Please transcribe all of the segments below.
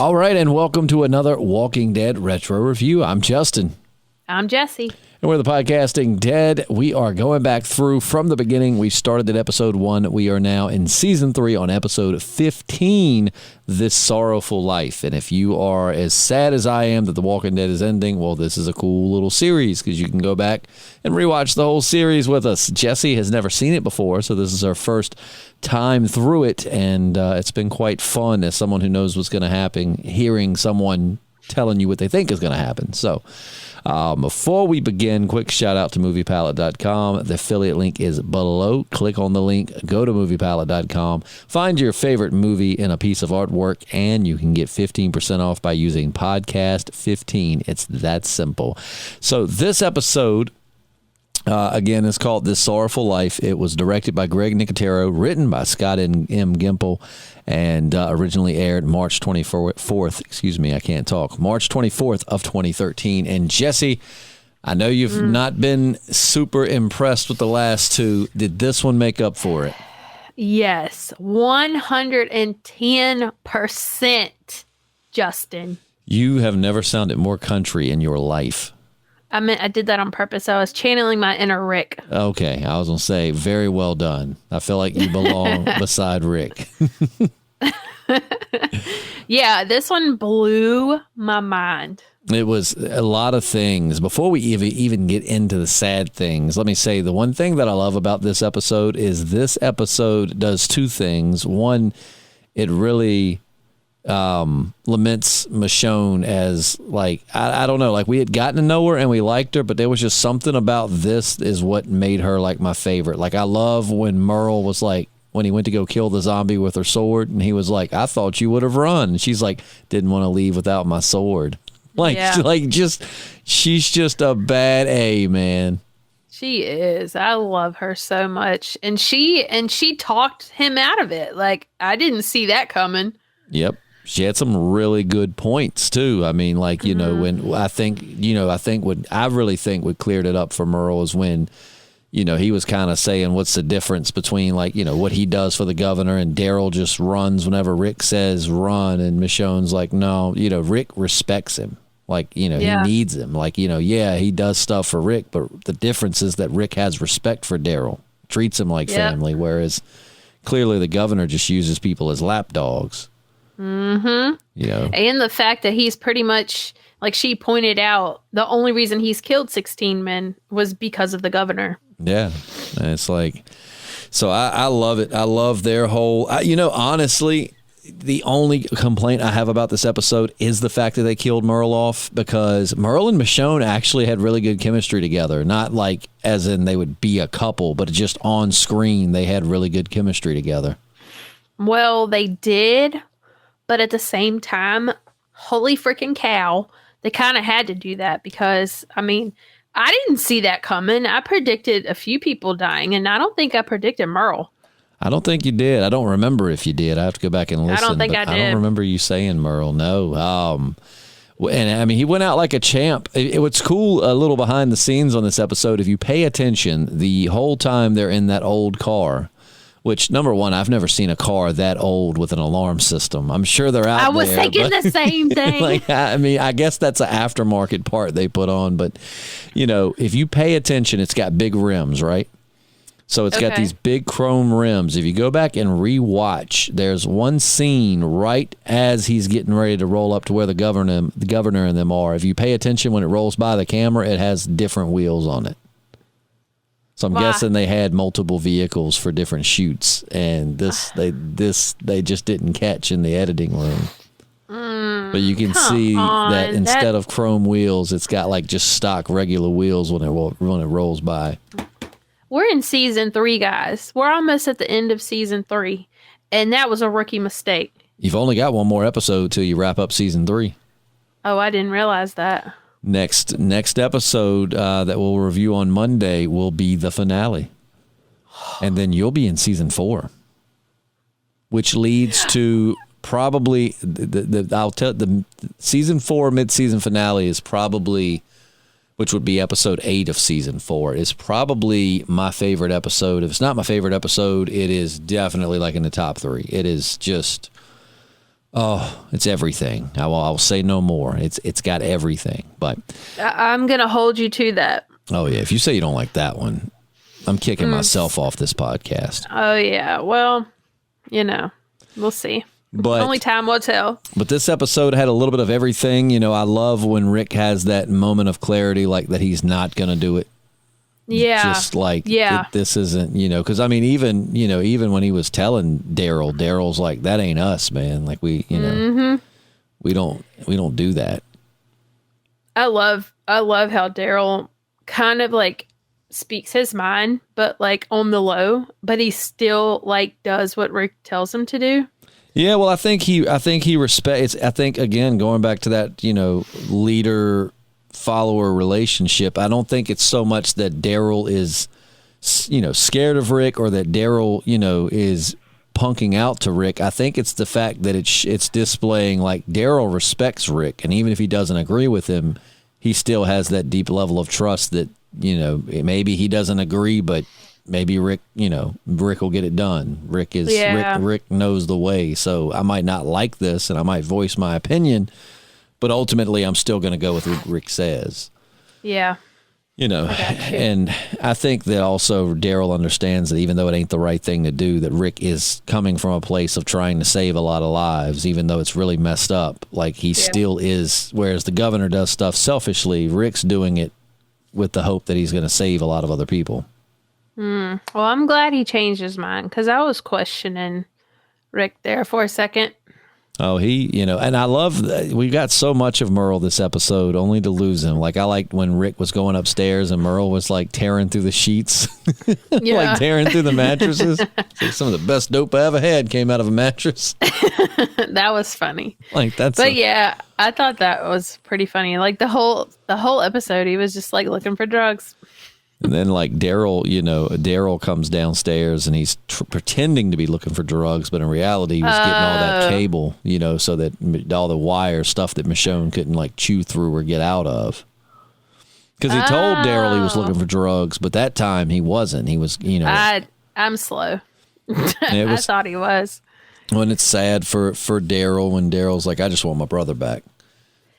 All right, and welcome to another Walking Dead Retro Review. I'm Justin. I'm Jessi. And we're the Podcasting Dead. We are going back through from the beginning. We started at episode 1. We are now in season 3 on episode 15, This Sorrowful Life. And if you are as sad as I am that The Walking Dead is ending, well, this is a cool little series because you can go back and rewatch the whole series with us. Jessi has never seen it before, so this is her first time through it, and it's been quite fun as someone who knows what's going to happen, hearing someone telling you what they think is going to happen. So before we begin, quick shout out to moviepalette.com. The affiliate link is below. Click on the link, go to moviepalette.com, find your favorite movie in a piece of artwork, and you can get 15% off by using podcast 15. It's that simple. So this episode, again, is called This Sorrowful Life. It was directed by Greg Nicotero, written by Scott M. Gimple, and originally aired March 24th. Excuse me, I can't talk. March 24th of 2013. And Jessi, I know you've not been super impressed with the last two. Did this one make up for it? Yes, 110%, Justin. You have never sounded more country in your life. I did that on purpose. I was channeling my inner Rick. Okay, I was going to say, very well done. I feel like you belong beside Rick. Yeah, this one blew my mind. It was a lot of things. Before we even get into the sad things, let me say the one thing that I love about this episode is this episode does two things. One, it really laments Michonne as, like, I don't know, like we had gotten to know her and we liked her, but there was just something about this is what made her like my favorite. Like, I love when Merle was like, when he went to go kill the zombie with her sword, and he was like, I thought you would have run. And she's like, didn't want to leave without my sword. Like, yeah. She's just a bad A, man. She is. I love her so much. And she talked him out of it. Like, I didn't see that coming. Yep. She had some really good points too. I mean, like, you know, when I think what I really think what cleared it up for Merle is when, you know, he was kind of saying what's the difference between, like, you know, what he does for the governor and Daryl just runs whenever Rick says run, and Michonne's like, no, you know, Rick respects him. Like, you know, he needs him. Like, you know, yeah, he does stuff for Rick, but the difference is that Rick has respect for Daryl, treats him like family, whereas clearly the governor just uses people as lapdogs. Mm-hmm. You know, and the fact that he's pretty much, like she pointed out, the only reason he's killed 16 men was because of the governor. Yeah. And it's like, so I love it. I love their whole, you know, honestly, the only complaint I have about this episode is the fact that they killed Merle off, because Merle and Michonne actually had really good chemistry together. Not like as in they would be a couple, but just on screen, they had really good chemistry together. Well, they did. But at the same time, holy freaking cow, they kind of had to do that because, I mean, I didn't see that coming. I predicted a few people dying, and I don't think I predicted Merle. I don't think you did. I don't remember if you did. I have to go back and listen. I don't think I did. I don't remember you saying Merle, no. And I mean, he went out like a champ. What's cool, a little behind the scenes on this episode, if you pay attention, the whole time they're in that old car, which, number one, I've never seen a car that old with an alarm system. I'm sure they're out there. I was thinking the same thing. Like, I mean, I guess that's an aftermarket part they put on. But, you know, if you pay attention, it's got big rims, right? So it's got these big chrome rims. If you go back and rewatch, there's one scene right as he's getting ready to roll up to where the governor and them are. If you pay attention when it rolls by the camera, it has different wheels on it. So I'm guessing they had multiple vehicles for different shoots, and they just didn't catch in the editing room. But you can see that instead of chrome wheels, it's got like just stock regular wheels when it rolls by. We're in season 3, guys. We're almost at the end of season 3, and that was a rookie mistake. You've only got one more episode till you wrap up season 3. Oh, I didn't realize that. Next episode that we'll review on Monday will be the finale. And then you'll be in season 4, which leads to probably the season 4 mid-season finale is probably, which would be episode 8 of season 4, is probably my favorite episode. If it's not my favorite episode, it is definitely like in the top 3. It is just Oh, it's everything. I'll say no more. It's got everything. But I'm gonna hold you to that. oh yeah, if you say you don't like that one, I'm kicking myself off this podcast. Oh yeah. Well, we'll see. But only time will tell. But this episode had a little bit of everything. I love when Rick has that moment of clarity, like that he's not going to do it. Yeah. Just like, this isn't, because I mean, even when he was telling Daryl's like, that ain't us, man. Like we don't do that. I love how Daryl kind of like speaks his mind, but like on the low, but he still like does what Rick tells him to do. Yeah, well, I think he respects. I think again, going back to that, leader follower relationship. I don't think it's so much that Daryl is, scared of Rick, or that Daryl, is punking out to Rick. I think it's the fact that it's displaying like Daryl respects Rick, and even if he doesn't agree with him, he still has that deep level of trust that maybe he doesn't agree, but maybe Rick will get it done. Rick knows the way. So I might not like this and I might voice my opinion, but ultimately I'm still going to go with what Rick says. Yeah. And I think that also Daryl understands that even though it ain't the right thing to do, that Rick is coming from a place of trying to save a lot of lives, even though it's really messed up. Like he still is, whereas the governor does stuff selfishly, Rick's doing it with the hope that he's going to save a lot of other people. Well, I'm glad he changed his mind, because I was questioning Rick there for a second. Oh, and I love that we got so much of Merle this episode only to lose him. Like I liked when Rick was going upstairs and Merle was like tearing through the sheets, like tearing through the mattresses. It's like some of the best dope I ever had came out of a mattress. That was funny. Like yeah, I thought that was pretty funny. Like the whole episode, he was just like looking for drugs. And then like Daryl comes downstairs and he's pretending to be looking for drugs, but in reality he was getting all that cable, so that all the wire stuff that Michonne couldn't like chew through or get out of. Because he told Daryl he was looking for drugs, but that time he wasn't. He was, I'm slow. I thought he was. When it's sad for Daryl when Daryl's like, I just want my brother back.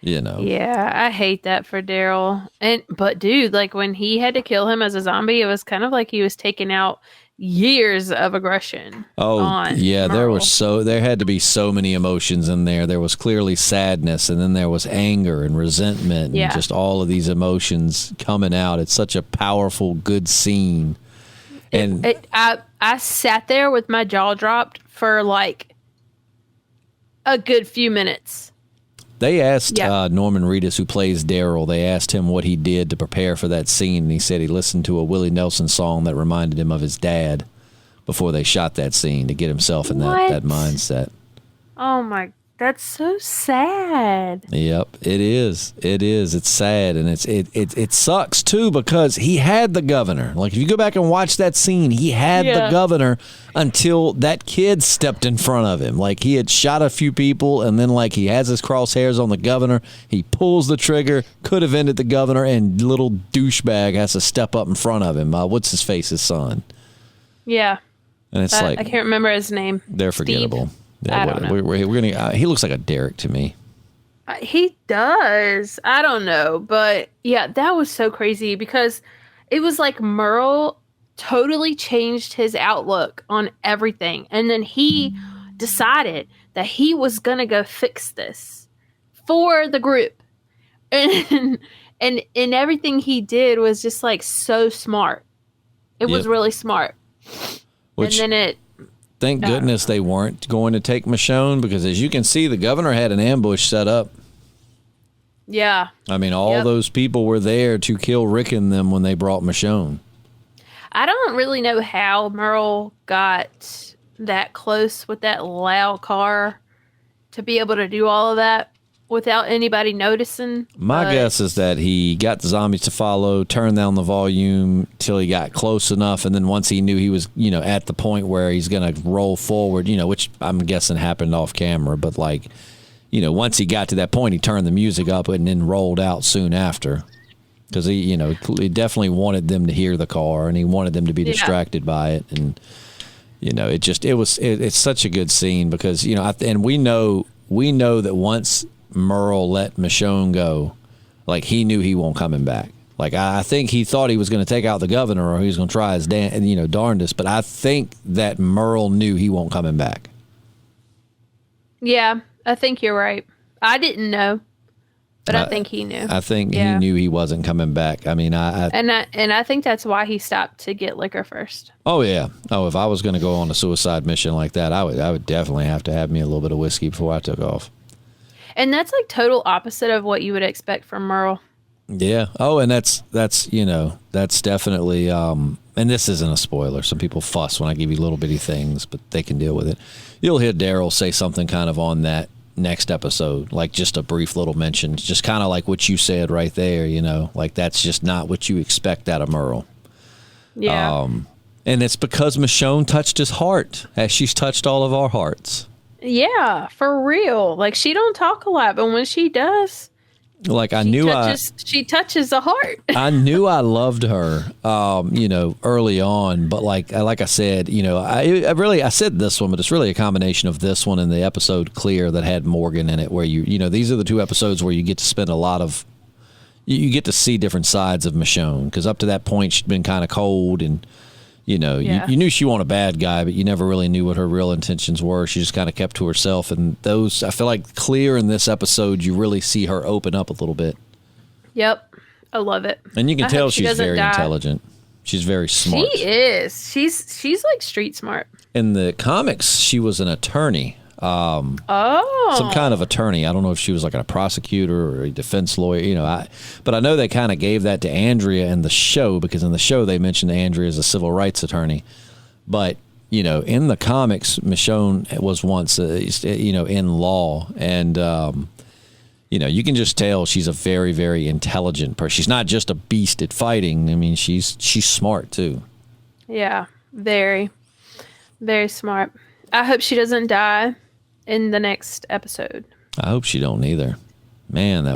Yeah, I hate that for Daryl. But dude, like when he had to kill him as a zombie, it was kind of like he was taking out years of aggression. Oh, yeah, Merle. there had to be so many emotions in there. There was clearly sadness, and then there was anger and resentment, and just all of these emotions coming out. It's such a powerful, good scene. And I sat there with my jaw dropped for like a good few minutes. They asked Norman Reedus, who plays Daryl, they asked him what he did to prepare for that scene, and he said he listened to a Willie Nelson song that reminded him of his dad before they shot that scene to get himself in that mindset. Oh my, that's so sad. Yep, it is. It's sad, and it sucks too, because he had the governor. Like if you go back and watch that scene, he had the governor until that kid stepped in front of him. Like he had shot a few people, and then like he has his crosshairs on the governor. He pulls the trigger, could have ended the governor, and little douchebag has to step up in front of him. What's his face? His son. Yeah. And it's like I can't remember his name. They're forgettable. Steve? Yeah, I don't know. We're gonna. He looks like a Derek to me. He does. I don't know, but yeah, that was so crazy because it was like Merle totally changed his outlook on everything, and then he decided that he was gonna go fix this for the group, and everything he did was just like so smart. It was really smart. And then thank goodness they weren't going to take Michonne, because as you can see, the governor had an ambush set up. Yeah. I mean, all those people were there to kill Rick and them when they brought Michonne. I don't really know how Merle got that close with that loud car to be able to do all of that without anybody noticing. My guess is that he got the zombies to follow, turned down the volume till he got close enough, and then once he knew he was, at the point where he's going to roll forward, which I'm guessing happened off camera, but like, once he got to that point, he turned the music up and then rolled out soon after, because he definitely wanted them to hear the car, and he wanted them to be distracted by it, and it's such a good scene because and we know we know that once Merle let Michonne go, like, he knew he won't coming back. Like, I think he thought he was going to take out the governor, or he was going to try his darndest. But I think that Merle knew he won't coming back. Yeah, I think you're right. I didn't know, but I think he knew. I think he knew he wasn't coming back. I mean, and I think that's why he stopped to get liquor first. Oh yeah. Oh, if I was going to go on a suicide mission like that, I would definitely have to have me a little bit of whiskey before I took off. And that's like total opposite of what you would expect from Merle. Yeah. Oh, and that's definitely, and this isn't a spoiler. Some people fuss when I give you little bitty things, but they can deal with it. You'll hear Daryl say something kind of on that next episode, like just a brief little mention, just kind of like what you said right there, like that's just not what you expect out of Merle. Yeah. And it's because Michonne touched his heart, as she's touched all of our hearts. Yeah, for real. Like, she don't talk a lot, but when she does, like she touches the heart. I knew I loved her, early on, but like I said, I said this one, but it's really a combination of this one and the episode Clear that had Morgan in it, where these are the two episodes where you get to spend a lot of, you get to see different sides of Michonne, because up to that point she'd been kind of cold and, you knew she wasn't a bad guy, but you never really knew what her real intentions were. She just kind of kept to herself. And those, I feel like Clear in this episode, you really see her open up a little bit. Yep. I love it. And you can tell she's very intelligent. She's very smart. She is. She's like street smart. In the comics, she was an attorney. Some kind of attorney. I don't know if she was like a prosecutor or a defense lawyer, but I know they kind of gave that to Andrea in the show, because in the show they mentioned Andrea as a civil rights attorney. But, in the comics, Michonne was once, in law. And, you can just tell she's a very, very intelligent person. She's not just a beast at fighting. I mean, she's smart too. Yeah, very, very smart. I hope she doesn't die in the next episode. I hope she don't either. Man,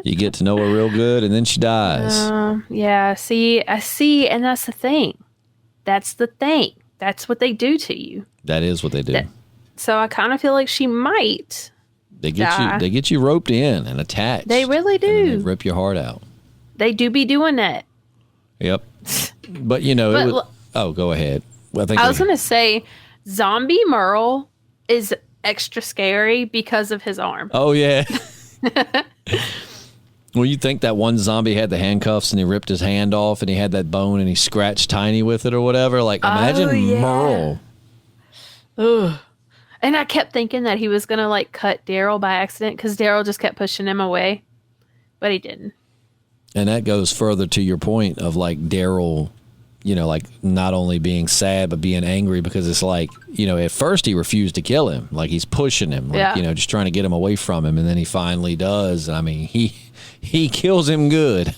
you get to know her real good, and then she dies. Yeah, I see, and that's the thing. That's the thing. That's what they do to you. That is what they do. So I kind of feel like she might die. They get you roped in and attached. They really do. And they rip your heart out. They do be doing that. Yep. But, go ahead. I was going to say, Zombie Merle is extra scary because of his arm. Oh, yeah. Well, you think that one zombie had the handcuffs and he ripped his hand off and he had that bone and he scratched Tiny with it or whatever? Like, imagine Merle. Ugh. And I kept thinking that he was going to, like, cut Daryl by accident, because Daryl just kept pushing him away. But he didn't. And that goes further to your point of, like, Daryl, like, not only being sad, but being angry, because it's like, at first he refused to kill him. Like, he's pushing him, like, just trying to get him away from him. And then he finally does. I mean, he kills him good.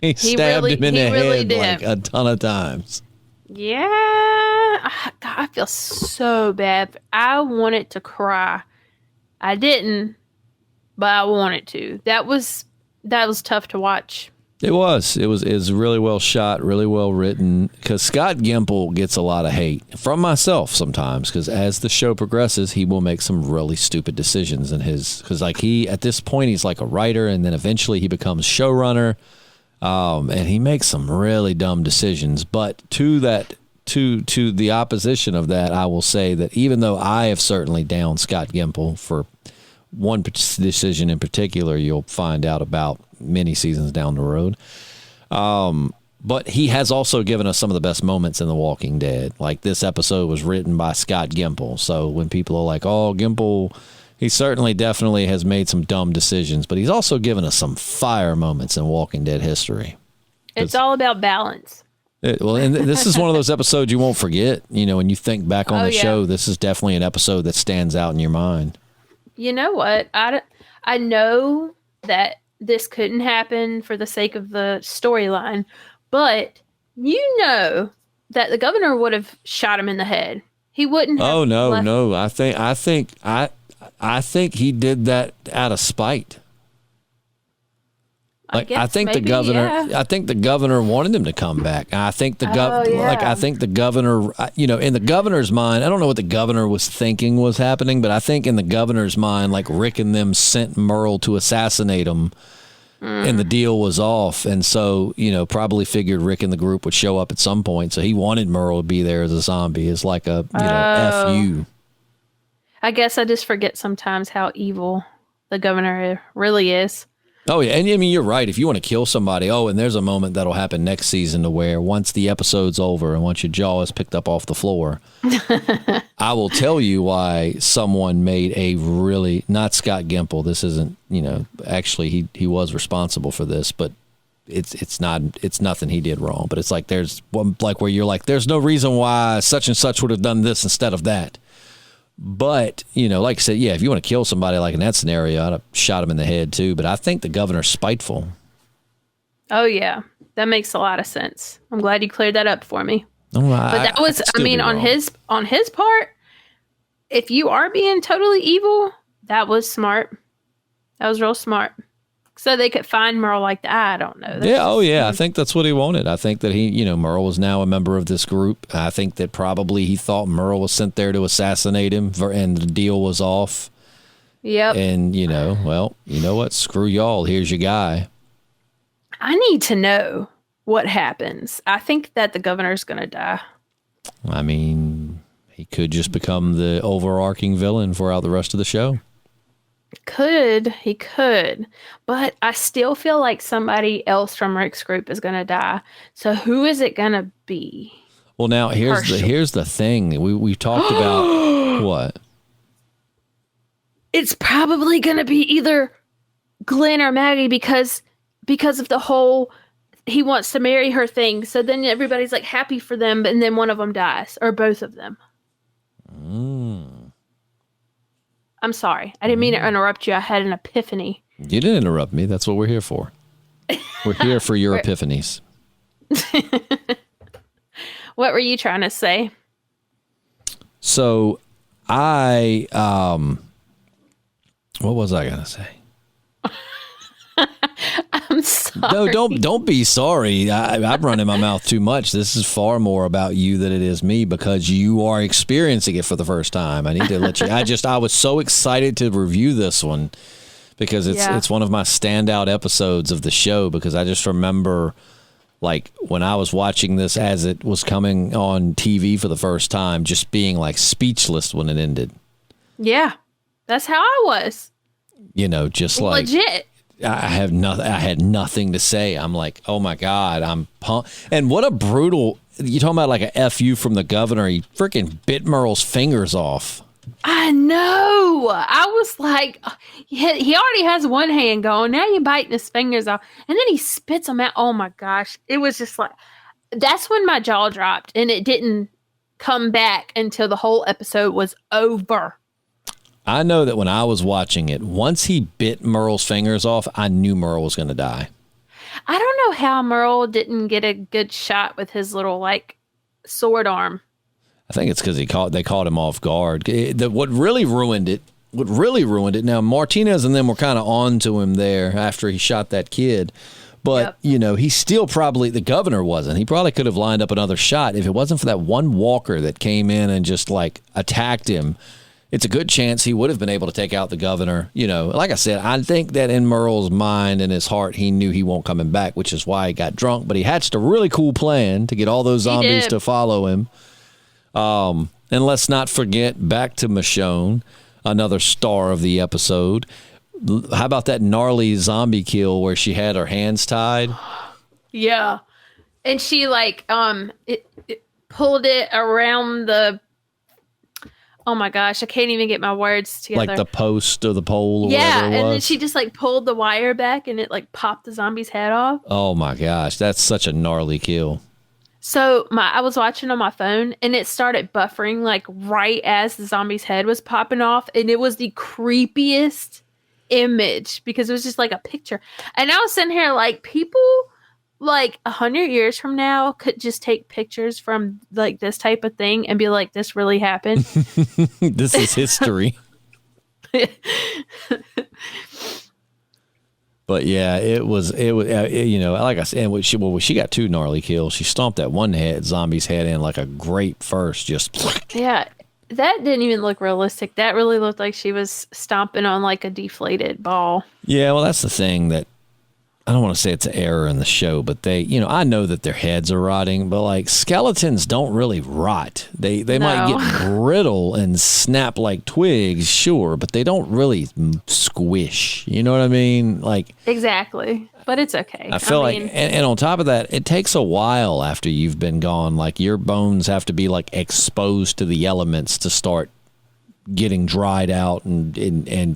He stabbed him in the head like a ton of times. Yeah. God, I feel so bad. I wanted to cry. I didn't, but I wanted to. That was tough to watch. It was really well shot, really well written, because Scott Gimple gets a lot of hate from myself sometimes, because as the show progresses, he will make some really stupid decisions because like at this point, he's like a writer, and then eventually he becomes showrunner, and he makes some really dumb decisions. But to the opposition of that, I will say that even though I have certainly downed Scott Gimple for one decision in particular, you'll find out about many seasons down the road. But he has also given us some of the best moments in The Walking Dead. Like, this episode was written by Scott Gimple. So when people are like, oh, Gimple, he certainly definitely has made some dumb decisions, but he's also given us some fire moments in Walking Dead history. It's all about balance. And this is one of those episodes you won't forget. When you think back on the show, this is definitely an episode that stands out in your mind. You know what? I know that this couldn't happen for the sake of the storyline, but that the governor would have shot him in the head. He wouldn't have. Oh no. I think he did that out of spite. I think the governor wanted him to come back. I think the governor, in the governor's mind, I don't know what the governor was thinking was happening, but I think in the governor's mind, like Rick and them sent Merle to assassinate him. And the deal was off. And so, probably figured Rick and the group would show up at some point. So he wanted Merle to be there as a zombie, as like a, F-U. I guess I just forget sometimes how evil the governor really is. Oh, yeah. And I mean, you're right. If you want to kill somebody, and there's a moment that'll happen next season to where once the episode's over and once your jaw is picked up off the floor, I will tell you why someone made a really, not Scott Gimple. This isn't, actually he was responsible for this, but it's nothing he did wrong. But it's like there's one, like where you're like, there's no reason why such and such would have done this instead of that. But, like I said, yeah, if you want to kill somebody like in that scenario, I'd have shot him in the head too. But I think the governor's spiteful. Oh, yeah. That makes a lot of sense. I'm glad you cleared that up for me. Oh, but that was, on his part, if you are being totally evil, that was smart. That was real smart. So they could find Merle like that. I don't know. I think that's what he wanted. I think that Merle was now a member of this group. I think that probably he thought Merle was sent there to assassinate him and the deal was off. Yep. And, you know what? Screw y'all. Here's your guy. I need to know what happens. I think that the governor's going to die. I mean, he could just become the overarching villain throughout the rest of the show. He could, but I still feel like somebody else from Rick's group is going to die. So who is it going to be? Well, now here's the thing. We talked about what? It's probably going to be either Glenn or Maggie because of the whole he wants to marry her thing. So then everybody's like happy for them, and then one of them dies or both of them. I'm sorry. I didn't mean to interrupt you. I had an epiphany. You didn't interrupt me. That's what we're here for. We're here for your epiphanies. What were you trying to say? So what was I going to say? I'm sorry. No, don't be sorry. I'm running my mouth too much. This is far more about you than it is me because you are experiencing it for the first time. I need to let you. I was so excited to review this one because it's one of my standout episodes of the show because I just remember like when I was watching this as it was coming on TV for the first time, just being like speechless when it ended. Yeah, that's how I was. Just like legit. I had nothing to say. I'm like, oh my God, I'm pumped. And what a brutal, you talking about like a FU from the governor. He freaking bit Merle's fingers off. I know. I was like, he already has one hand going. Now you're biting his fingers off. And then he spits them out. Oh my gosh. It was just like, that's when my jaw dropped. And it didn't come back until the whole episode was over. I know that when I was watching it, once he bit Merle's fingers off, I knew Merle was going to die. I don't know how Merle didn't get a good shot with his little like sword arm. I think it's because they caught him off guard. What really ruined it. Now Martinez and them were kind of on to him there after he shot that kid, but he still the governor wasn't. He probably could have lined up another shot if it wasn't for that one walker that came in and just like attacked him. It's a good chance he would have been able to take out the governor. Like I said, I think that in Merle's mind and his heart, he knew he won't coming back, which is why he got drunk. But he hatched a really cool plan to get all those zombies to follow him. And let's not forget, back to Michonne, another star of the episode. How about that gnarly zombie kill where she had her hands tied? Yeah. And she like it pulled it around the... Oh my gosh, I can't even get my words together. Like the post or the pole or whatever it was. Yeah, and then she just like pulled the wire back and it like popped the zombie's head off. Oh my gosh, that's such a gnarly kill. So I was watching on my phone and it started buffering like right as the zombie's head was popping off. And it was the creepiest image because it was just like a picture. And I was sitting here like people... like 100 years from now could just take pictures from like this type of thing and be like, this really happened. This is history. But yeah, it was like I said, and she got 2 gnarly kills. She stomped that one zombie's head in like a grape first, just. Yeah, that didn't even look realistic. That really looked like she was stomping on like a deflated ball. Yeah, well, that's the thing that I don't want to say it's an error in the show, but they, I know that their heads are rotting, but like skeletons don't really rot. They might get brittle and snap like twigs, sure, but they don't really squish. You know what I mean? Like exactly, but it's okay. I feel like, and on top of that, it takes a while after you've been gone. Like your bones have to be like exposed to the elements to start getting dried out and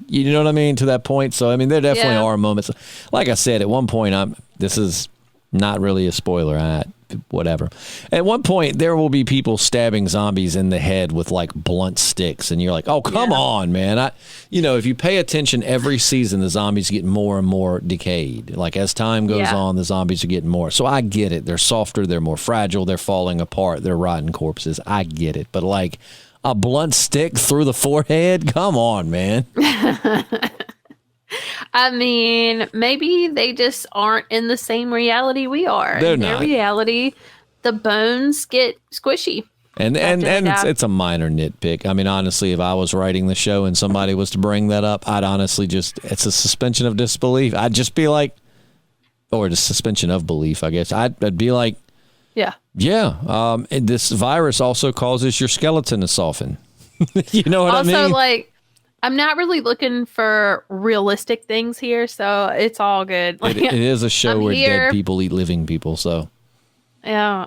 you know what I mean, to that point. So I mean, there definitely are moments, like I said, at one point, this is not really a spoiler, whatever, at one point there will be people stabbing zombies in the head with like blunt sticks, and you're like, oh come on, man. If you pay attention, every season the zombies get more and more decayed. Like as time goes on, the zombies are getting more. So I get it, they're softer, they're more fragile, they're falling apart, they're rotten corpses. I get it, but like a blunt stick through the forehead? Come on, man. I mean, maybe they just aren't in the same reality we are. They're in not. their reality, the bones get squishy. And it's a minor nitpick. I mean, honestly, if I was writing the show and somebody was to bring that up, I'd honestly it's a suspension of disbelief. I'd just be like, or the suspension of belief, I guess. I'd be like, yeah. And this virus also causes your skeleton to soften. You know what I mean? Also, like, I'm not really looking for realistic things here, so it's all good. Like, it is a show where dead people eat living people, so. Yeah.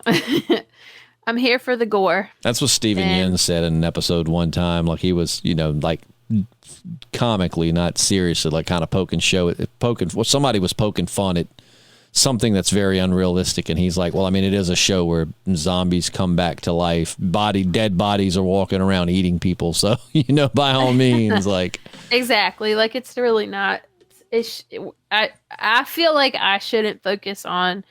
I'm here for the gore. That's what Steven Yeun said in an episode one time. Like he was, like comically, not seriously, like kind of somebody was poking fun at something that's very unrealistic, and he's like, well, I mean, it is a show where zombies come back to life, dead bodies are walking around eating people, so by all means, like exactly, like it's really not. I feel like I shouldn't focus on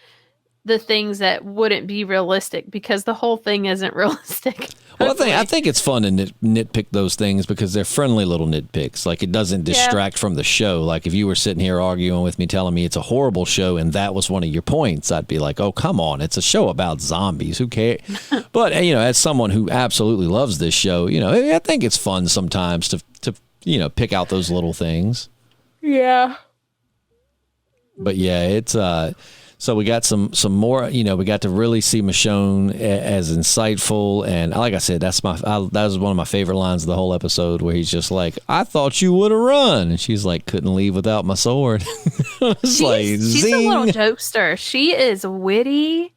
the things that wouldn't be realistic because the whole thing isn't realistic. Well, I think it's fun to nitpick those things because they're friendly little nitpicks. Like it doesn't distract from the show. Like if you were sitting here arguing with me, telling me it's a horrible show, and that was one of your points, I'd be like, "Oh, come on! It's a show about zombies. Who cares?" But as someone who absolutely loves this show, I think it's fun sometimes to pick out those little things. Yeah. But yeah, it's So we got some more, we got to really see Michonne as insightful. And like I said, that was one of my favorite lines of the whole episode where he's just like, I thought you would have run. And she's like, couldn't leave without my sword. She's a little jokester. She is witty.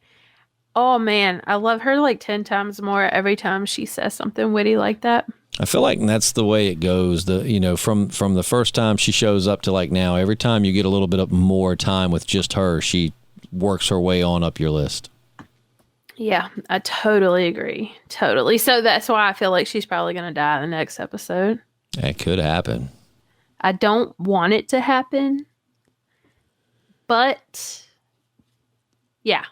Oh, man. I love her like 10 times more every time she says something witty like that. I feel like that's the way it goes. From the first time she shows up to like now, every time you get a little bit of more time with just her, she works her way on up your list. Yeah, I totally agree. Totally. So that's why I feel like she's probably going to die in the next episode. That could happen. I don't want it to happen, but yeah.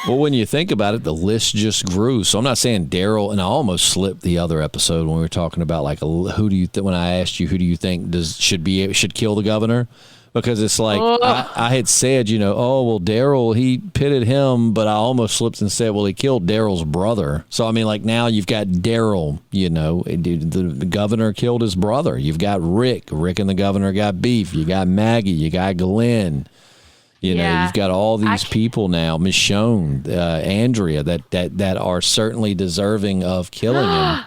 Well, when you think about it, the list just grew. So I'm not saying Daryl, and I almost slipped the other episode when we were talking about like when I asked you who do you think should kill the governor. Because it's like, I had said, Daryl, he pitted him, but I almost slipped and said, well, he killed Daryl's brother. So, I mean, like now you've got Daryl, the governor killed his brother. You've got Rick. Rick and the governor got beef. You got Maggie. You got Glenn. You've got all these people now, Michonne, Andrea, that are certainly deserving of killing him.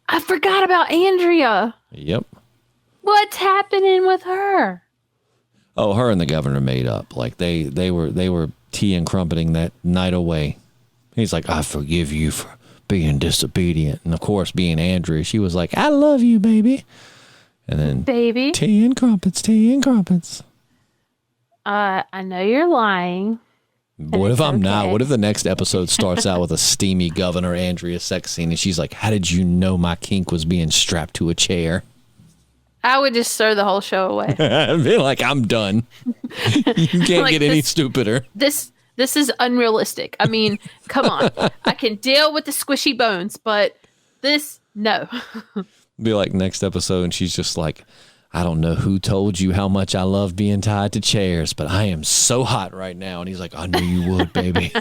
I forgot about Andrea. Yep. What's happening with her? Oh, her and the governor made up. Like they were tea and crumpeting that night away. He's like, I forgive you for being disobedient. And of course, being Andrea, she was like, I love you, baby. And then baby, tea and crumpets. I know you're lying. What if I'm not? What if the next episode starts out with a steamy Governor Andrea sex scene and she's like, how did you know my kink was being strapped to a chair? I would just throw the whole show away. I'd be like, I'm done. You can't get any stupider. This is unrealistic. I mean, come on. I can deal with the squishy bones, but this, no. Be like next episode and she's just like, I don't know who told you how much I love being tied to chairs, but I am so hot right now. And he's like, I knew you would, baby.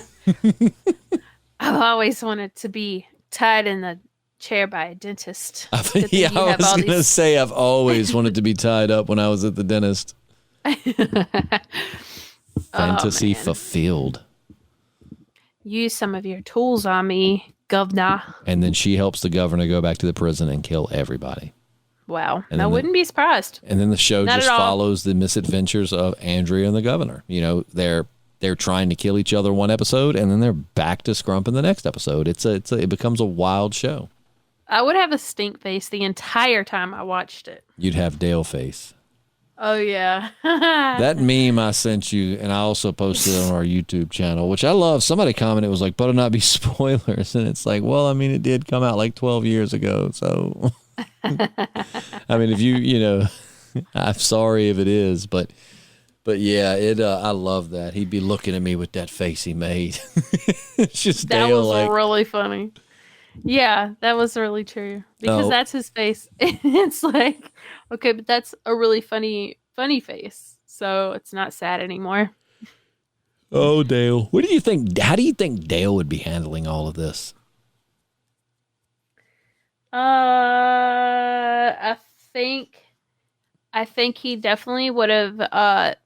I've always wanted to be tied in the chair by a dentist. Yeah, I was going to say I've always wanted to be tied up when I was at the dentist. Fantasy fulfilled. Use some of your tools on me, governor. And then she helps the governor go back to the prison and kill everybody. Wow. I wouldn't be surprised. And then the show just follows the misadventures of Andrea and the governor. You know, they're trying to kill each other one episode, and then they're back to scrump in the next episode. It becomes a wild show. I would have a stink face the entire time I watched it. You'd have Dale face. Oh, yeah. That meme I sent you, and I also posted it on our YouTube channel, which I love. Somebody commented, it was like, better not be spoilers. And it's like, well, I mean, it did come out like 12 years ago. So, I mean, if you know, I'm sorry if it is, but yeah, I love that. He'd be looking at me with that face he made. It's just that Dale, was really funny. Yeah, that was really true. Because that's his face. It's like, okay, but that's a really funny face. So it's not sad anymore. Oh, Dale. What do you think? How do you think Dale would be handling all of this? I think he definitely would have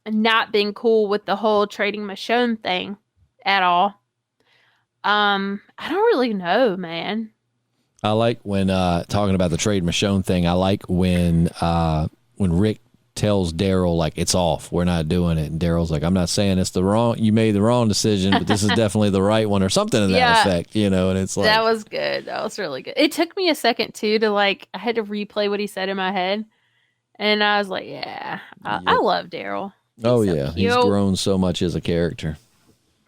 not been cool with the whole trading Michonne thing at all. I don't really know, man. I like when talking about the trade Michonne thing. I like when Rick tells Daryl like it's off, we're not doing it, and Daryl's like, I'm not saying it's you made the wrong decision, but this is definitely the right one, or something to that effect, you know. And it's like, that was good. That was really good. It took me a second too to I had to replay what he said in my head, and I was like, I love Daryl. Oh so yeah, cute. He's grown so much as a character.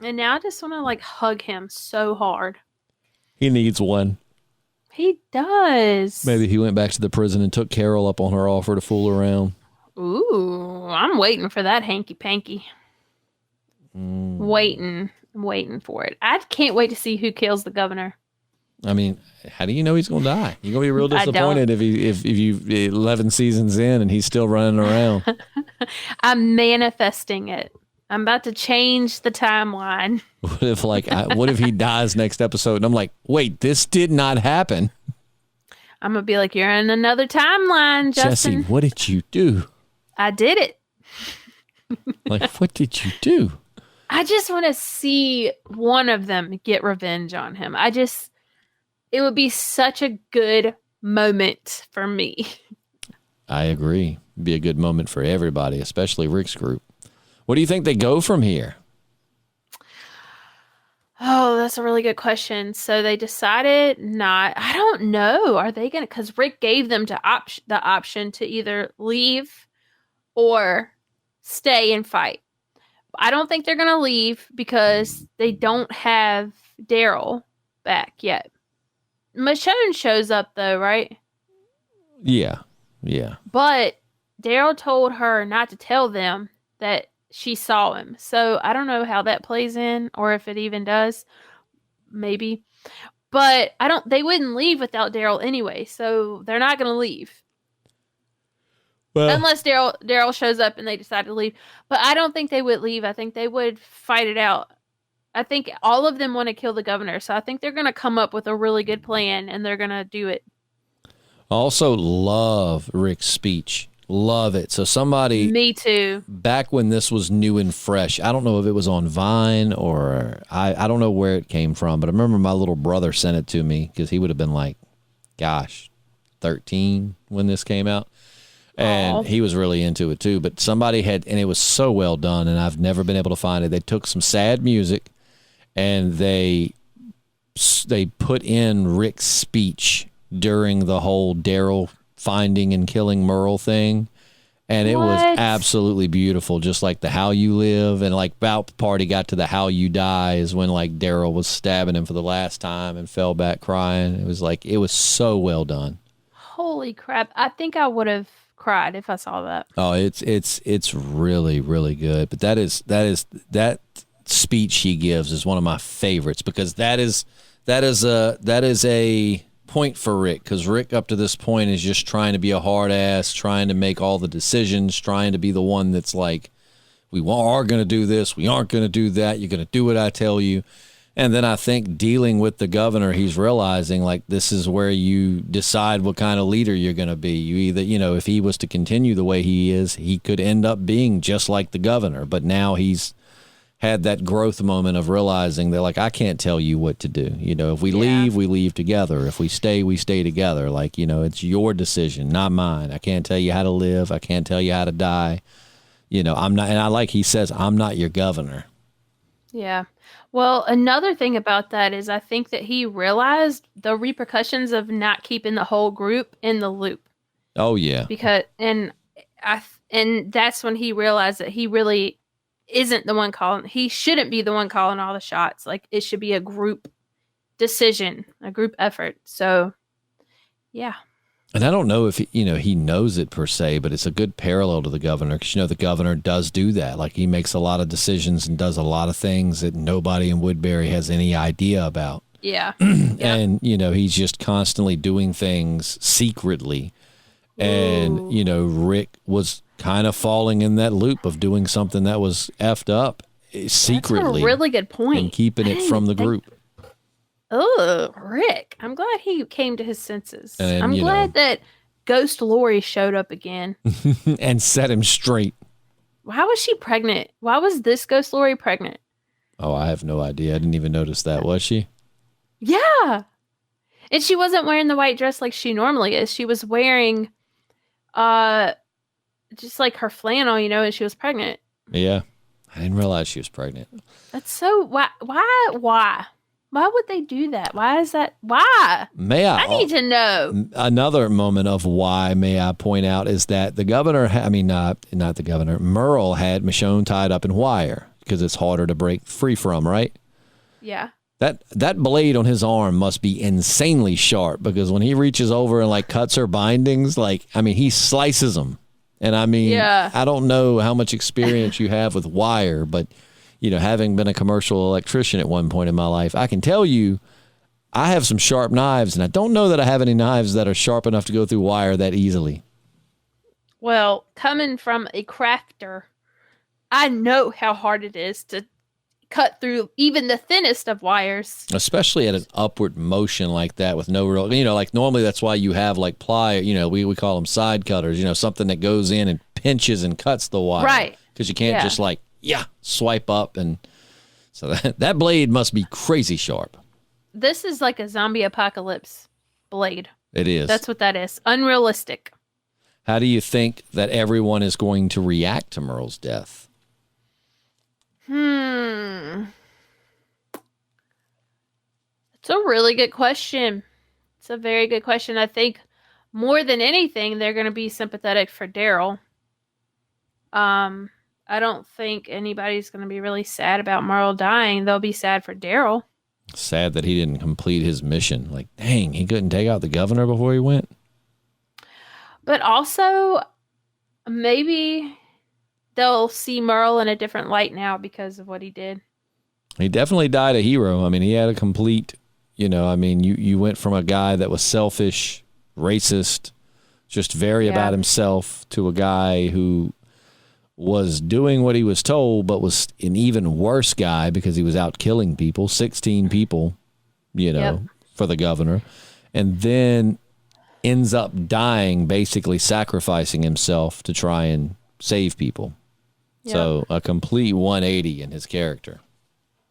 And now I just want to hug him so hard. He needs one. He does. Maybe he went back to the prison and took Carol up on her offer to fool around. Ooh, I'm waiting for that hanky panky. Waiting for it. I can't wait to see who kills the governor. I mean, how do you know he's going to die? You're going to be real disappointed if you 11 seasons in and he's still running around. I'm manifesting it. I'm about to change the timeline. What if he dies next episode and I'm like, wait, this did not happen? I'm going to be like, you're in another timeline, Justin. Jessi, what did you do? I did it. What did you do? I just want to see one of them get revenge on him. It would be such a good moment for me. I agree. It'd be a good moment for everybody, especially Rick's group. What do you think they go from here? Oh, that's a really good question. So they decided not. I don't know. Are they going to? Because Rick gave them the option to either leave or stay and fight. I don't think they're going to leave because they don't have Daryl back yet. Michonne shows up though, right? Yeah. But Daryl told her not to tell them that she saw him. So I don't know how that plays in or if it even does. Maybe. But they wouldn't leave without Daryl anyway. So they're not going to leave. Well, unless Daryl shows up and they decide to leave. But I don't think they would leave. I think they would fight it out. I think all of them want to kill the governor. So I think they're going to come up with a really good plan and they're going to do it. I also love Rick's speech. Love it. So somebody... Me too. Back when this was new and fresh, I don't know if it was on Vine or... I don't know where it came from, but I remember my little brother sent it to me because he would have been 13 when this came out. And he was really into it too. But somebody had... And it was so well done, and I've never been able to find it. They took some sad music, and they put in Rick's speech during the whole Daryl finding and killing Merle thing, and it was absolutely beautiful, just like the How You Live, and about the party got to the How You Die is when Daryl was stabbing him for the last time and fell back crying. It was so well done. Holy crap. I think I would have cried if I saw that. Oh, it's really, really good. But that speech he gives is one of my favorites because that is a point for Rick, because Rick up to this point is just trying to be a hard ass, trying to make all the decisions, trying to be the one that's like, we are going to do this, we aren't going to do that, you're going to do what I tell you. And then I think dealing with the governor, he's realizing like this is where you decide what kind of leader you're going to be. You either, if he was to continue the way he is, he could end up being just like the governor. But now he's had that growth moment of realizing that like, I can't tell you what to do. If we leave, we leave together. If we stay together. Like, it's your decision, not mine. I can't tell you how to live. I can't tell you how to die. I'm not, and I like he says, I'm not your governor. Yeah. Well, another thing about that is I think that he realized the repercussions of not keeping the whole group in the loop. Oh yeah. And that's when he realized that he really isn't the one calling. He shouldn't be the one calling all the shots. Like it should be a group decision, a group effort. So, yeah. And I don't know if he knows it per se, but it's a good parallel to the governor because the governor does do that. Like he makes a lot of decisions and does a lot of things that nobody in Woodbury has any idea about. Yeah. And he's just constantly doing things secretly. And Rick was kind of falling in that loop of doing something that was effed up secretly. That's a really good point. And keeping it from the group. Oh, Rick. I'm glad he came to his senses. And, I'm glad that Ghost Lori showed up again. And set him straight. Why was she pregnant? Why was this Ghost Lori pregnant? Oh, I have no idea. I didn't even notice that. Was she? Yeah. And she wasn't wearing the white dress like she normally is. She was wearing just like her flannel, and she was pregnant. Yeah. I didn't realize she was pregnant. That's so... Why would they do that? Why is that? Why? I need to know. Another moment of why, may I point out, is that the governor, not the governor, Merle had Michonne tied up in wire because it's harder to break free from, right? Yeah. That blade on his arm must be insanely sharp because when he reaches over and like cuts her bindings, he slices them. And I don't know how much experience you have with wire, but having been a commercial electrician at one point in my life, I can tell you I have some sharp knives, and I don't know that I have any knives that are sharp enough to go through wire that easily. Well, coming from a crafter, I know how hard it is to cut through even the thinnest of wires. Especially at an upward motion like that with no real, like normally that's why you have like ply, we call them side cutters, something that goes in and pinches and cuts the wire. Right. Because you can't just swipe up. And so that blade must be crazy sharp. This is like a zombie apocalypse blade. It is. That's what that is. Unrealistic. How do you think that everyone is going to react to Merle's death? It's a really good question. It's a very good question. I think more than anything, they're going to be sympathetic for Daryl. I don't think anybody's going to be really sad about Merle dying. They'll be sad for Daryl. Sad that he didn't complete his mission. Like, dang, he couldn't take out the governor before he went. But also, maybe they'll see Merle in a different light now because of what he did. He definitely died a hero. He had a complete, you went from a guy that was selfish, racist, just very about himself to a guy who was doing what he was told, but was an even worse guy because he was out killing people, 16 people, for the governor, and then ends up dying, basically sacrificing himself to try and save people. Yep. So a complete 180 in his character.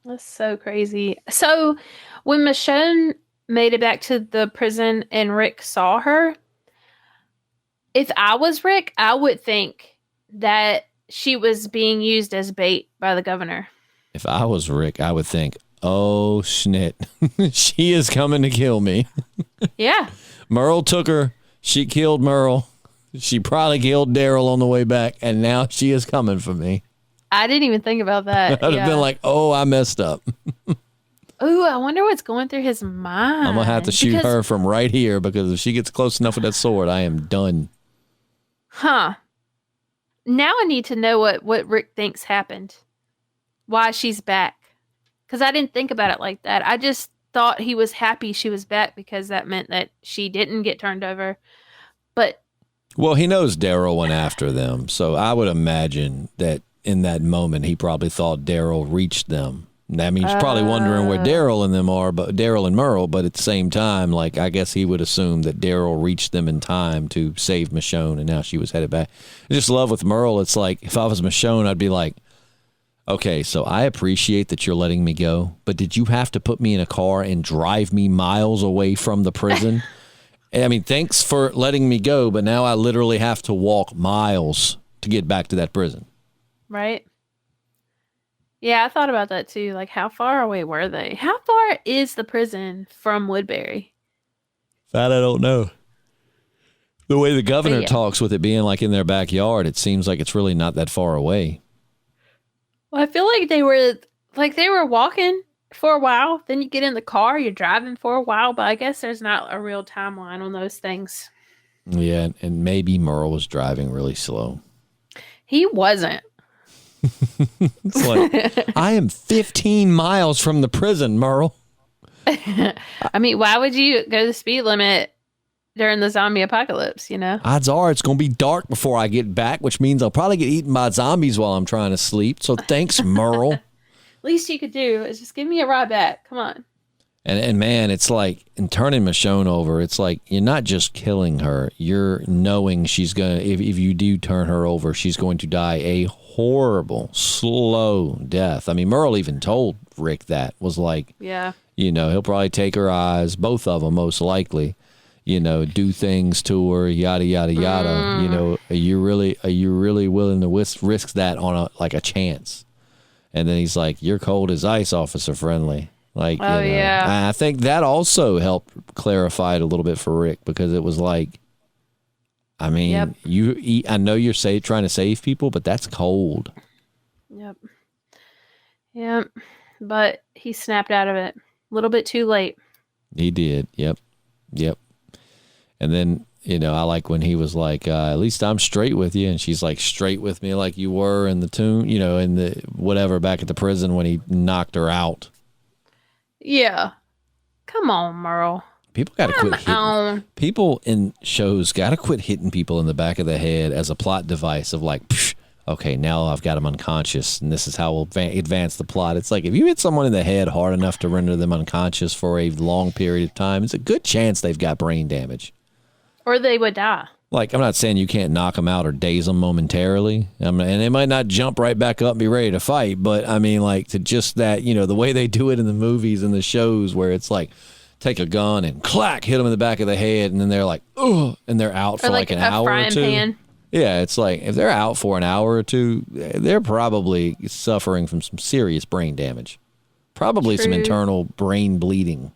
That's so crazy. So when Michonne made it back to the prison and Rick saw her, if I was Rick, I would think that she was being used as bait by the governor. If I was Rick, I would think, oh, snit. She is coming to kill me. Yeah. Merle took her. She killed Merle. She probably killed Daryl on the way back, and now she is coming for me. I didn't even think about that. I'd have been like, oh, I messed up. Ooh, I wonder what's going through his mind. I'm going to have to shoot her from right here because if she gets close enough with that sword, I am done. Huh. Now I need to know what Rick thinks happened. Why she's back. Because I didn't think about it like that. I just thought he was happy she was back because that meant that she didn't get turned over. But well, he knows Daryl went after them, so I would imagine that in that moment he probably thought Daryl reached them. I mean, he's probably wondering where Daryl and them are, but Daryl and Merle. But at the same time, like, I guess he would assume that Daryl reached them in time to save Michonne, and now she was headed back. I just love with Merle. It's like if I was Michonne, I'd be like, okay, so I appreciate that you're letting me go, but did you have to put me in a car and drive me miles away from the prison? I mean, thanks for letting me go, but now I literally have to walk miles to get back to that prison. Right. Yeah, I thought about that too. Like, how far away were they? How far is the prison from Woodbury? That I don't know. The way the governor talks with it being like in their backyard, it seems like it's really not that far away. Well, I feel like they were walking for a while. Then you get in the car, you're driving for a while, but I guess there's not a real timeline on those things. Yeah, and maybe Merle was driving really slow. He wasn't. It's like, I am 15 miles from the prison, Merle. I mean, why would you go the speed limit during the zombie apocalypse, you know? Odds are it's going to be dark before I get back, which means I'll probably get eaten by zombies while I'm trying to sleep. So thanks, Merle. Least you could do is just give me a ride back. Come on. And man, it's like, in turning Michonne over, it's like, you're not just killing her. You're knowing she's going to, if you do turn her over, she's going to die a horrible, slow death. I mean, Merle even told Rick that, was like, yeah, you know, he'll probably take her eyes, both of them most likely, you know, do things to her, yada, yada, yada. You know, are you really willing to risk that on a chance? And then he's like, you're cold as ice, Officer Friendly. Like, oh, you know, yeah. I think that also helped clarify it a little bit for Rick, because it was like, I mean, I know you're trying to save people, but that's cold. Yep. But he snapped out of it a little bit too late. He did. Yep. And then, you know, I like when he was like, at least I'm straight with you. And she's like, straight with me like you were in the tomb, you know, in the whatever back at the prison when he knocked her out. Yeah. Come on, Merle. People got to quit hitting. People in shows got to quit hitting people in the back of the head as a plot device of like, okay, now I've got them unconscious, and this is how we'll advance the plot. It's like, if you hit someone in the head hard enough to render them unconscious for a long period of time, it's a good chance they've got brain damage. Or they would die. Like, I'm not saying you can't knock them out or daze them momentarily. And they might not jump right back up and be ready to fight. But, I mean, like, to just that, you know, the way they do it in the movies and the shows where it's like, take a gun and clack, hit them in the back of the head. And then they're like, ugh, and they're out for like an hour or two. Pan. Yeah, it's like, if they're out for an hour or two, they're probably suffering from some serious brain damage. Probably some internal brain bleeding.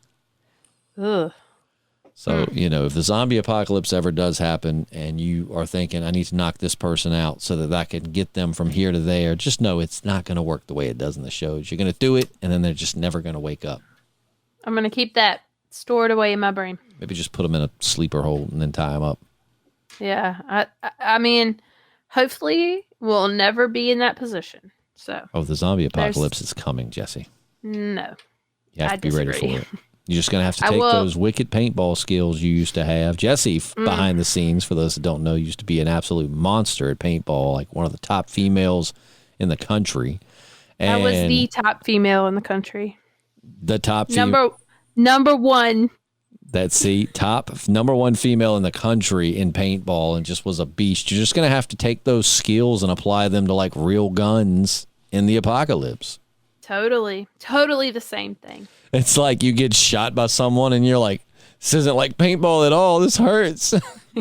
Ugh. So, you know, if the zombie apocalypse ever does happen and you are thinking, I need to knock this person out so that I can get them from here to there, just know it's not going to work the way it does in the shows. You're going to do it, and then they're just never going to wake up. I'm going to keep that stored away in my brain. Maybe just put them in a sleeper hold and then tie them up. Yeah. I mean, hopefully we'll never be in that position. So. Oh, the zombie apocalypse is coming, Jessi. No. You have to be ready for it. You're just going to have to take those wicked paintball skills you used to have. Jessi, behind the scenes, for those that don't know, used to be an absolute monster at paintball, like one of the top females in the country. And I was the top female in the country. The top number one. Top number one female in the country in paintball, and just was a beast. You're just going to have to take those skills and apply them to like real guns in the apocalypse. Totally the same thing. It's like you get shot by someone and you're like, this isn't like paintball at all. This hurts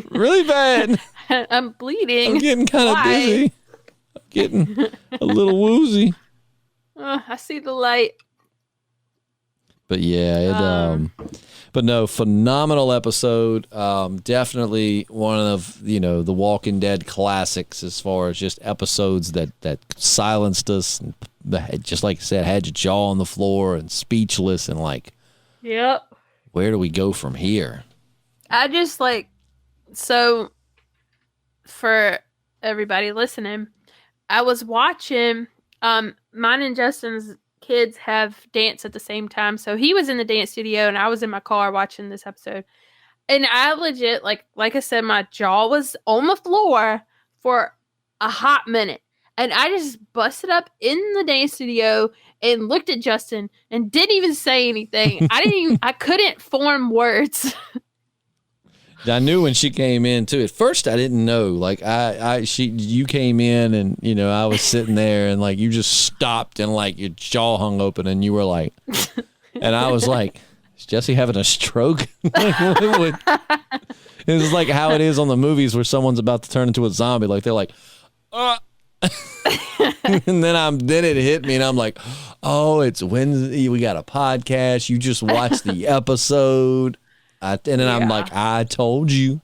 really bad. I'm bleeding. I'm getting kind of dizzy. I'm getting a little woozy. I see the light. But yeah, but no, phenomenal episode. Definitely one of, you know, the Walking Dead classics as far as just episodes that silenced us, and just like I said, had your jaw on the floor and speechless and like, yep. Where do we go from here? I just so for everybody listening, I was watching mine and Justin's kids have dance at the same time. So he was in the dance studio and I was in my car watching this episode. And I legit, like I said, my jaw was on the floor for a hot minute. And I just busted up in the dance studio and looked at Justin and didn't even say anything. I couldn't form words. I knew when she came in too. At first I didn't know. Like you came in and, you know, I was sitting there and like you just stopped and like your jaw hung open and you were like, and I was like, is Jessi having a stroke? It was like how it is on the movies where someone's about to turn into a zombie. Like they're like, and then it hit me and I'm like, oh, it's Wednesday. We got a podcast. You just watched the episode. And then I'm like, I told you.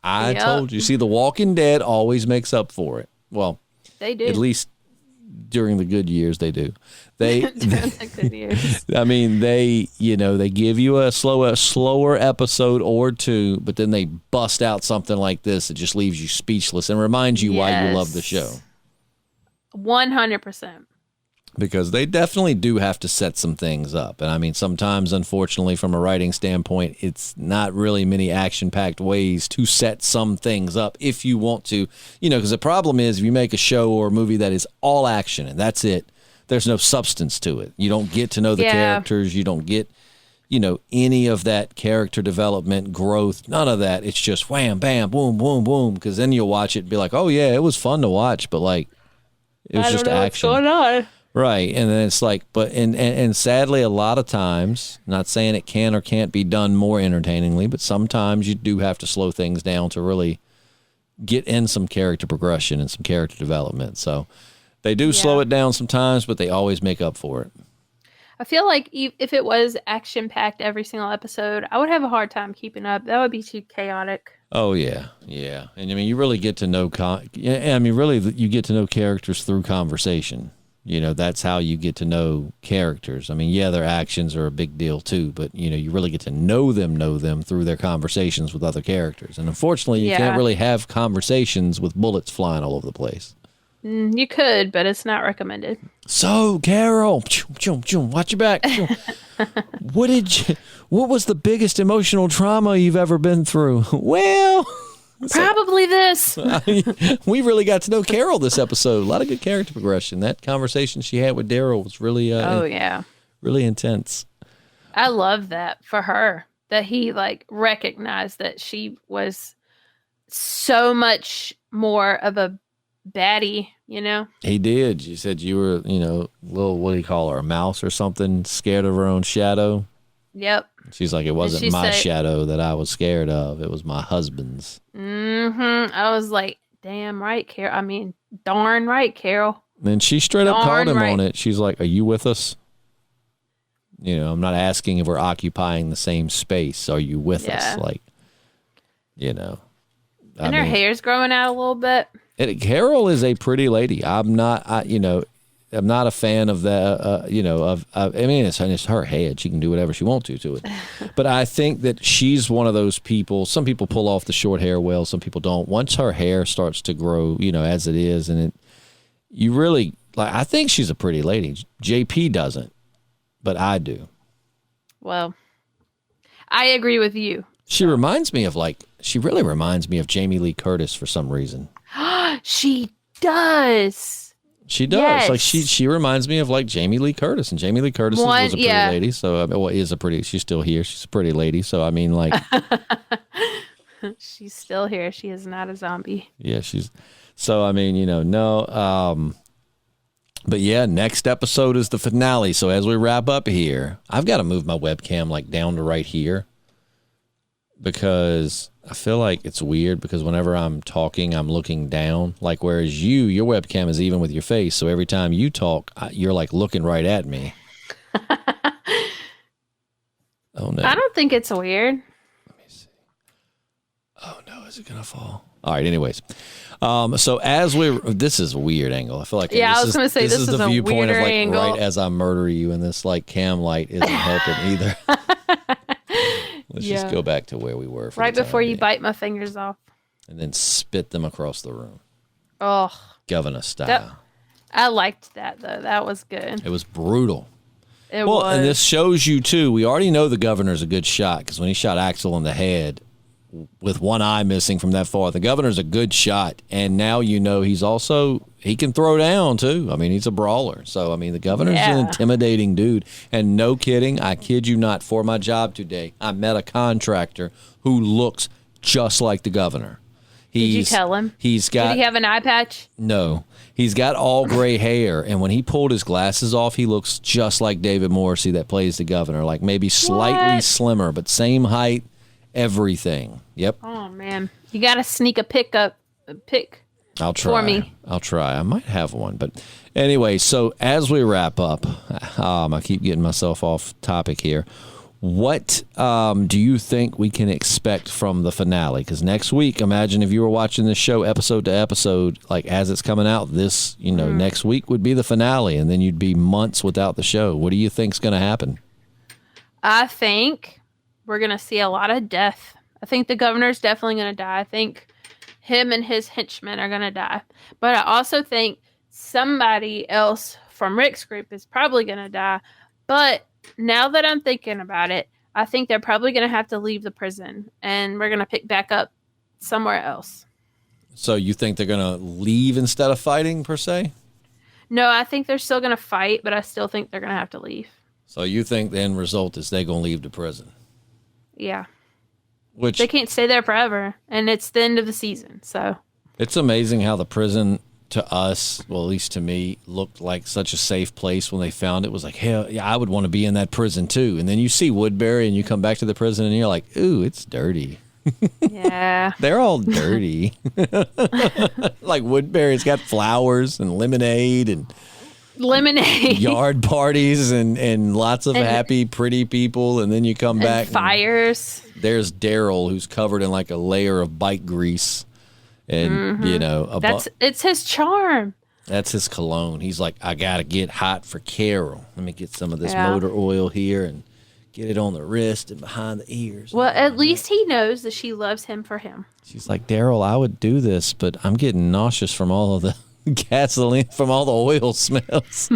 I told you. See, The Walking Dead always makes up for it. Well, they do. At least during the good years, they do. During the good years. I mean, they give you a slower episode or two, but then they bust out something like this that just leaves you speechless and reminds you why you love the show. 100%. Because they definitely do have to set some things up. And I mean, sometimes, unfortunately, from a writing standpoint, it's not really many action-packed ways to set some things up if you want to. You know, because the problem is if you make a show or a movie that is all action and that's it, there's no substance to it. You don't get to know the characters. You don't get, you know, any of that character development, growth, none of that. It's just wham, bam, boom, boom, boom. Because then you'll watch it and be like, oh, yeah, it was fun to watch, but like, it was just action. What's going on? Right, and then it's like, but and sadly, a lot of times, not saying it can or can't be done more entertainingly, but sometimes you do have to slow things down to really get in some character progression and some character development. So they do slow it down sometimes, but they always make up for it. I feel like if it was action-packed every single episode, I would have a hard time keeping up. That would be too chaotic. Oh, yeah. And I mean, you really get to know, you get to know characters through conversation. You know, that's how you get to know characters. I mean, yeah, their actions are a big deal too, but, you know, you really get to know them through their conversations with other characters. And unfortunately, you can't really have conversations with bullets flying all over the place. You could, but it's not recommended. So, Carol, watch your back. What was the biggest emotional trauma you've ever been through? Well... Probably this. We really got to know Carol this episode. A lot of good character progression. That conversation she had with Daryl was really, really intense. I love that for her, that he like recognized that she was so much more of a baddie, you know? He did. You said you were, you know, little, what do you call her, a mouse or something, scared of her own shadow. Yep. She's like, it wasn't my shadow that I was scared of. It was my husband's. I was like, damn right, Carol. I mean, darn right, Carol. And she straight up called him on it. She's like, are you with us? You know, I'm not asking if we're occupying the same space. Are you with us? Like, you know. And her hair's growing out a little bit. Carol is a pretty lady. I'm not a fan of that, I mean, it's her head. She can do whatever she wants to it. But I think that she's one of those people. Some people pull off the short hair well. Some people don't. Once her hair starts to grow, you know, as it is, you really, like, I think she's a pretty lady. JP doesn't, but I do. Well, I agree with you. She really reminds me of Jamie Lee Curtis for some reason. She does. She does. Yes. Like she reminds me of like Jamie Lee Curtis, and Jamie Lee Curtis was a pretty lady. So she's still here. She's a pretty lady. So I mean, like, she's still here. She is not a zombie. Yeah, so I mean, you know, no. But yeah, next episode is the finale. So as we wrap up here, I've got to move my webcam like down to right here because I feel like it's weird because whenever I'm talking, I'm looking down. Like, whereas your webcam is even with your face. So every time you talk, you're like looking right at me. Oh, no. I don't think it's weird. Let me see. Oh, no. Is it going to fall? All right. Anyways. So this is a weird angle. I feel like I was going to say this is the viewpoint of like angle. Right as I murder you, and this like cam light isn't helping either. Let's just go back to where we were. Right before you bite my fingers off. And then spit them across the room. Oh. Governor style. I liked that, though. That was good. It was brutal. It Well, was. and this shows you, too, we already know the governor's a good shot because when he shot Axel in the head with one eye missing from that far, the governor's a good shot. And now you know he can throw down, too. I mean, he's a brawler. So, I mean, the governor's an intimidating dude. And no kidding, I kid you not, for my job today, I met a contractor who looks just like the governor. Did you tell him? Did he have an eye patch? No. He's got all gray hair, and when he pulled his glasses off, he looks just like David Morrissey that plays the governor, like maybe slightly slimmer, but same height, everything. Yep. Oh, man. You got to sneak a pic I'll try. for me. I'll try. I might have one. But anyway, so as we wrap up, I keep getting myself off topic here. What do you think we can expect from the finale? Because next week, imagine if you were watching this show episode to episode, like as it's coming out, this, next week would be the finale, and then you'd be months without the show. What do you think's going to happen? I think we're going to see a lot of death. I think the governor's definitely going to die. I think him and his henchmen are going to die. But I also think somebody else from Rick's group is probably going to die. But now that I'm thinking about it, I think they're probably going to have to leave the prison, and we're going to pick back up somewhere else. So you think they're going to leave instead of fighting, per se? No, I think they're still going to fight, but I still think they're going to have to leave. So you think the end result is they're going to leave the prison? Yeah. Which they can't stay there forever, and it's the end of the season, so. It's amazing how the prison, to us, well, at least to me, looked like such a safe place when they found it. Was like, hell, yeah, I would want to be in that prison too. And then you see Woodbury and you come back to the prison and you're like, ooh, it's dirty. Yeah. They're all dirty. Like Woodbury's got flowers and lemonade and yard parties and lots of happy, pretty people. And then you come back. Fires. There's Daryl, who's covered in like a layer of bike grease. And, it's his charm. That's his cologne. He's like, I got to get hot for Carol. Let me get some of this motor oil here and get it on the wrist and behind the ears. Well, at least he knows that she loves him for him. She's like, Daryl, I would do this, but I'm getting nauseous from all of the gasoline, from all the oil smells.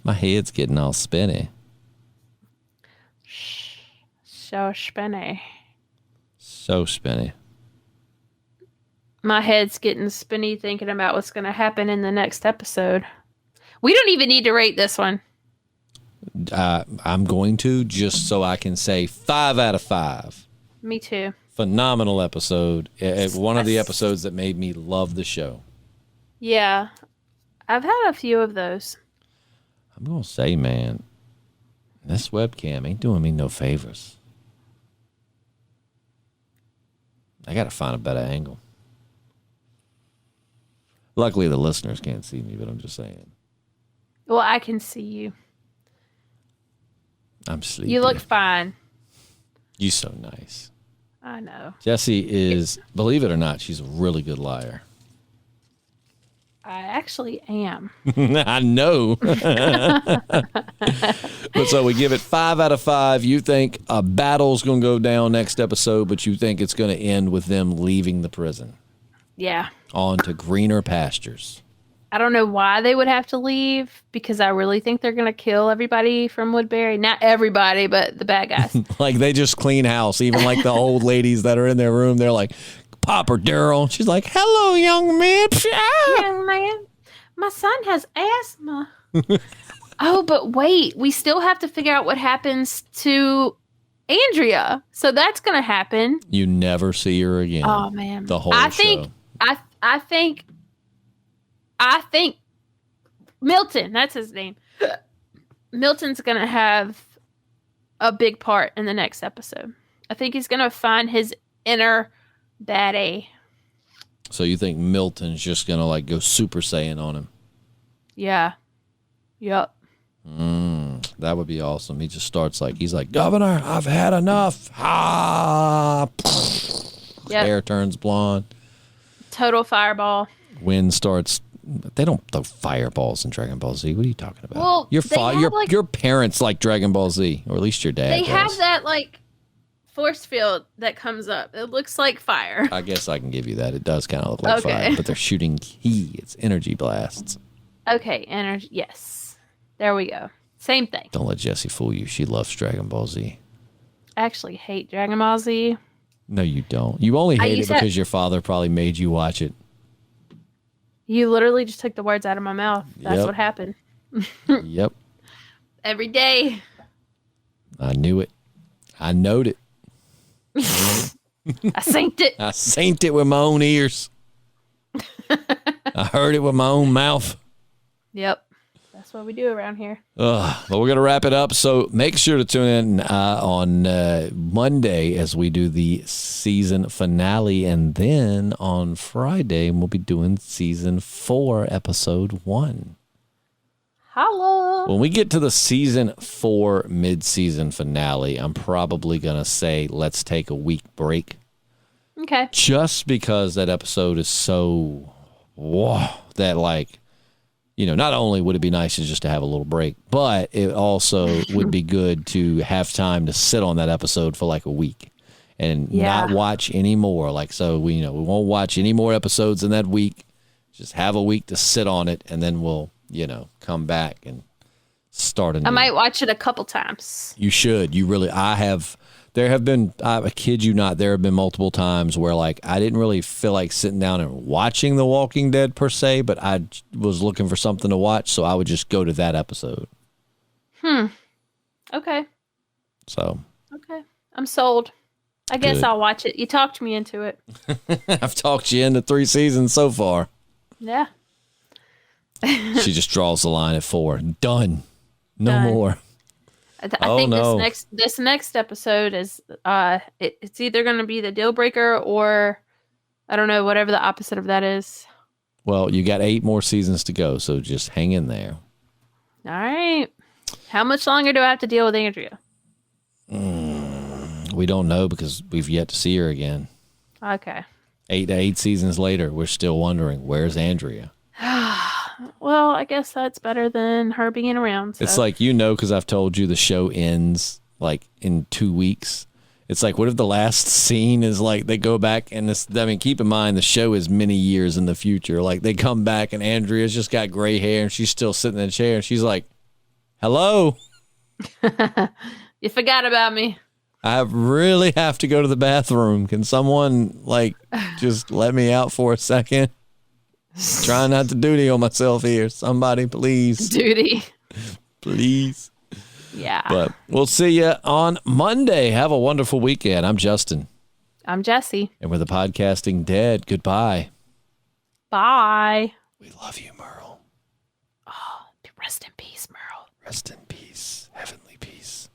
My head's getting all spinny. So spinny. So spinny. My head's getting spinny thinking about what's going to happen in the next episode. We don't even need to rate this one. I'm going to, just so I can say 5 out of 5. Me too. Phenomenal episode. One of the episodes that made me love the show. Yeah. I've had a few of those. I'm going to say, man, this webcam ain't doing me no favors. I got to find a better angle. Luckily, the listeners can't see me, but I'm just saying. Well, I can see you. I'm sleepy. You look fine. You so nice. I know. Jessi is, believe it or not, she's a really good liar. I actually am. I know. But so we give it 5 out of 5. You think a battle's going to go down next episode, but you think it's going to end with them leaving the prison. Yeah. On to greener pastures. I don't know why they would have to leave, because I really think they're going to kill everybody from Woodbury. Not everybody, but the bad guys. Like they just clean house. Even like the old ladies that are in their room, they're like, Pop her, Daryl. She's like, hello, young man. Young man, my son has asthma. Oh, but wait. We still have to figure out what happens to Andrea. So that's going to happen. You never see her again. Oh, man. The whole show. I think Milton, that's his name. Milton's going to have a big part in the next episode. I think he's going to find his inner baddie. So you think Milton's just going to like go Super Saiyan on him? Yeah. Yep. That would be awesome. He just starts like, he's like, Governor, I've had enough. Ah. Yep. Hair turns blonde. Total fireball. Wind starts. They don't throw fireballs in Dragon Ball Z. What are you talking about? Well, your parents like Dragon Ball Z, or at least your dad. They have that like force field that comes up. It looks like fire. I guess I can give you that. It does kind of look like fire, but they're shooting ki. It's energy blasts. Okay, energy. Yes. There we go. Same thing. Don't let Jessi fool you. She loves Dragon Ball Z. I actually hate Dragon Ball Z. No, you don't. You only hate it because your father probably made you watch it. You literally just took the words out of my mouth. That's what happened. Yep. Every day. I knew it. I knowed it. I synced it. I synced it with my own ears. I heard it with my own mouth. Yep. That's what we do around here. But we're going to wrap it up. So make sure to tune in on Monday as we do the season finale. And then on Friday, we'll be doing season 4, episode 1. Holla. When we get to the season 4 mid-season finale, I'm probably going to say let's take a week break. Okay. Just because that episode is so, that like, you know, not only would it be nice just to have a little break, but it also would be good to have time to sit on that episode for like a week and not watch any more. Like, so we won't watch any more episodes in that week. Just have a week to sit on it, and then we'll, come back and start a new. I might watch it a couple times. You should. You really, I kid you not, there have been multiple times where like I didn't really feel like sitting down and watching The Walking Dead per se, but I was looking for something to watch, so I would just go to that episode. Okay. So. Okay. I'm sold. I guess Good. I'll watch it. You talked me into it. I've talked you into 3 seasons so far. Yeah. She just draws the line at 4. Done. No Done. more. I think this next episode is it's either going to be the deal breaker or I don't know, whatever the opposite of that is. Well, you got 8 more seasons to go, so just hang in there. All right. How much longer do I have to deal with Andrea? We don't know because we've yet to see her again. Okay. 8 seasons later, we're still wondering, where's Andrea? Well, I guess that's better than her being around. So. It's like, because I've told you the show ends like in 2 weeks. It's like, what if the last scene is like they go back and keep in mind the show is many years in the future. Like they come back and Andrea's just got gray hair and she's still sitting in a chair and she's like, hello. You forgot about me. I really have to go to the bathroom. Can someone like just let me out for a second? Trying not to duty on myself here. Somebody, please. Duty. Please. Yeah. But we'll see you on Monday. Have a wonderful weekend. I'm Justin. I'm Jessi. And we're the Podcasting Dead. Goodbye. Bye. We love you, Merle. Oh, rest in peace, Merle. Rest in peace. Heavenly peace.